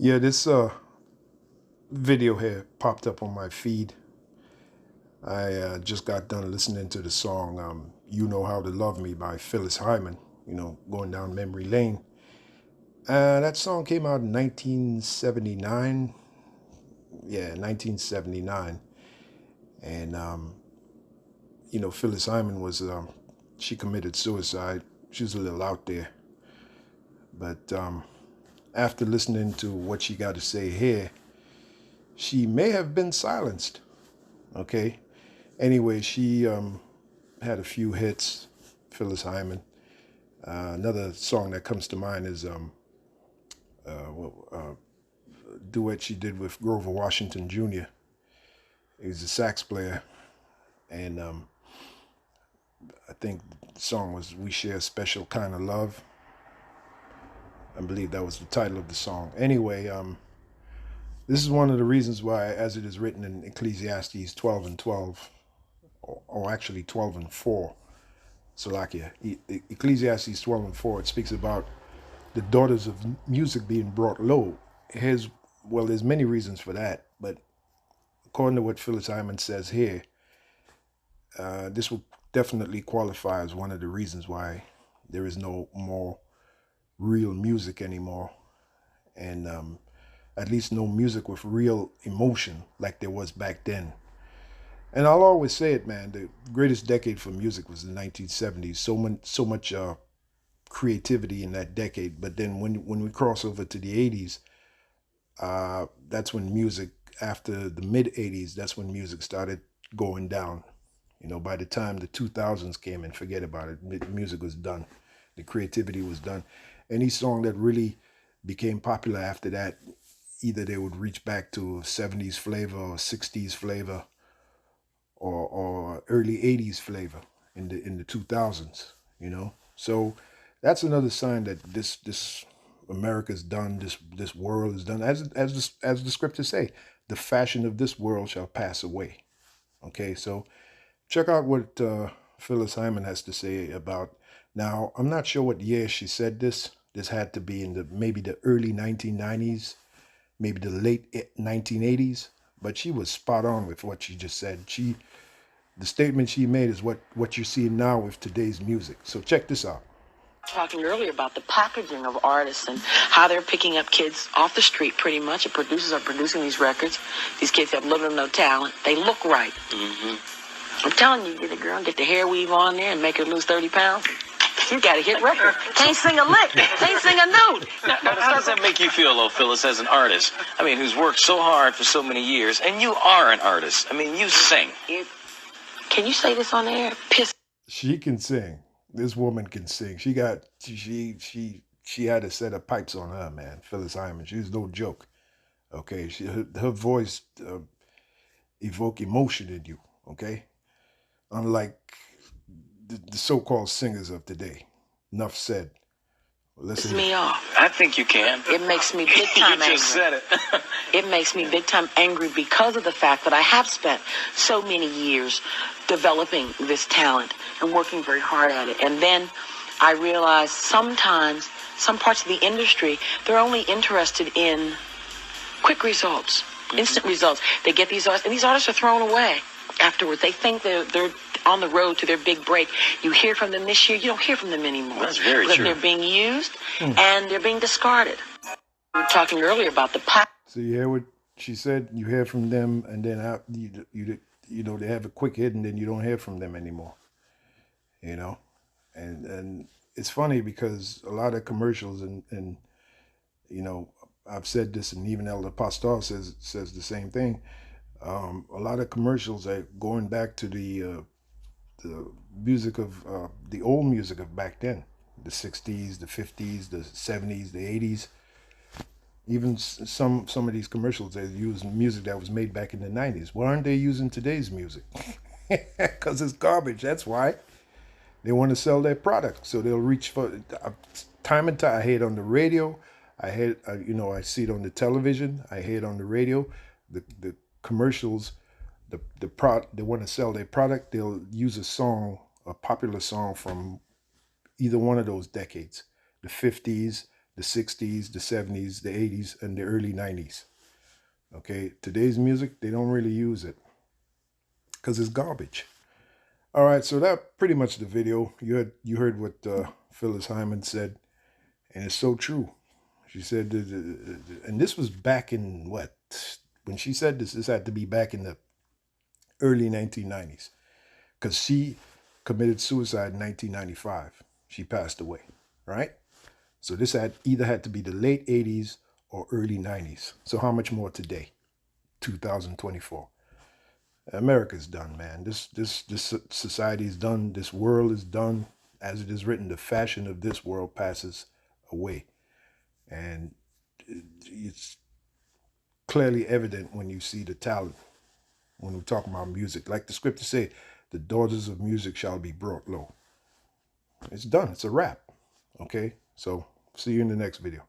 Yeah, this video here popped up on my feed. I just got done listening to the song You Know How to Love Me by Phyllis Hyman, going down memory lane. That song came out in 1979. Yeah, 1979. And, Phyllis Hyman she committed suicide. She was a little out there. But after listening to what she got to say here, she may have been silenced. Okay. Anyway, she had a few hits, Phyllis Hyman. Another song that comes to mind is a duet she did with Grover Washington Jr. He was a sax player, and I think the song was "We Share a Special Kind of Love." I believe that was the title of the song. Anyway, this is one of the reasons why, as it is written in Ecclesiastes 12 and 12, or actually 12 and 4, Salakia, Ecclesiastes 12 and 4, it speaks about the daughters of music being brought low. There's many reasons for that, but according to what Phyllis Hyman says here, this will definitely qualify as one of the reasons why there is no more real music anymore, and at least no music with real emotion like there was back then. And I'll always say it, man, the greatest decade for music was the 1970s. So much creativity in that decade. But then when we cross over to the 80s, that's when music, after the mid 80s, that's when music started going down. By the time the 2000s came and forget about it, music was done. The creativity was done. Any song that really became popular after that, either they would reach back to 70s flavor or 60s flavor, or early 80s flavor in the 2000s, So that's another sign that this America's done, this world is done. As the scriptures say, the fashion of this world shall pass away. Okay, so check out what Phyllis Hyman has to say about. Now, I'm not sure what year she said this. This had to be in maybe the early 1990s, maybe the late 1980s. But she was spot on with what she just said. The statement she made is what you're seeing now with today's music. So check this out. Talking earlier about the packaging of artists and how they're picking up kids off the street pretty much, and producers are producing these records. These kids have little to no talent. They look right. Mm-hmm. I'm telling you, get a girl, get the hair weave on there and make her lose 30 pounds. You got a hit record. Can't sing a lick. Can't sing a note. Now, how does that make you feel, though, Phyllis, as an artist? I mean, who's worked so hard for so many years, and you are an artist. I mean, you sing. Can you say this on the air? Piss. She can sing. This woman can sing. She had a set of pipes on her, man. Phyllis Hyman. She's no joke. Okay, her voice evoke emotion in you. Okay, unlike the so-called singers of today. Enough said. Listen. Me off. I think you can. It makes me big time angry. You just said it. It makes me big time angry because of the fact that I have spent so many years developing this talent and working very hard at it. And then I realize sometimes some parts of the industry, they're only interested in quick results, instant results. They get these artists, and these artists are thrown away afterwards. They think they're on the road to their big break. You hear from them this year, you don't hear from them anymore. That's very true. They're being used and they're being discarded. We were talking earlier about the past. So you hear what she said? You hear from them, and then they have a quick hit, and then you don't hear from them anymore. And it's funny because a lot of commercials and I've said this, and even Elder Pastor says the same thing. A lot of commercials are going back to the music of the old music of back then, the 60s, the 50s, the 70s, the 80s. Even some of these commercials, they use music that was made back in the 90s. Why aren't they using today's music? Because it's garbage. That's why. They want to sell their product, so they'll reach for time and time. I hear it on the radio. I see it on the television. I hear it on the radio. The commercials, they want to sell their product. They'll use a popular song from either one of those decades, the 50s, the 60s, the 70s, the 80s, and the early 90s. Okay, today's music, they don't really use it because it's garbage. All right, so that pretty much the video. You heard what Phyllis Hyman said, and it's so true. She said, and this was back in what? When she said this, this had to be back in the early 1990s, because she committed suicide in 1995. She passed away, right? So this had either had to be the late 80s or early 90s. So how much more today, 2024? America's done, man. This society is done. This world is done. As it is written, the fashion of this world passes away. And it's clearly evident when you see the talent, when we talk about music. Like the scripture say, the daughters of music shall be brought low. It's done. It's a wrap. Okay? So see you in the next video.